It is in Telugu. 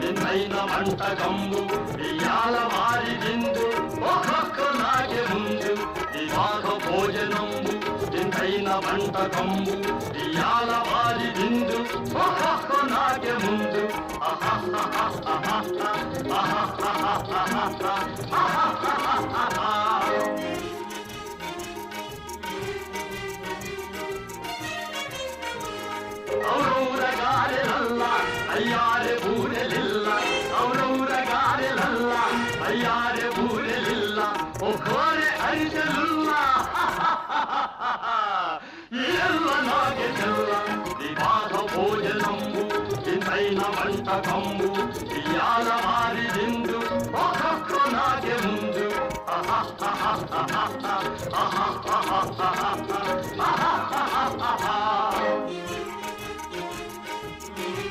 వింతైన వంటకంబు ఇయాల వారి విందు ఒక్కొక్క నాకే ముందు వివాహ భోజనంబు వింతైన వంటకంబు ఇయాల వారి విందు ఒక్కొక్క నాకే ముందు ఔరౌరగారెలల్ల అయ్యారె బూరెలిల్ల ఔరౌరగారెలల్ల అయ్యారె బూరెలిల్ల ఒక్కోరె అరిసెలుల్ల ఎల్ల నాగే చెల్ల వివాహ భోజనంబు వింతైన వంటకంబు ఇయాల వారి విందు ఒక్కొక్క నాగే ముందు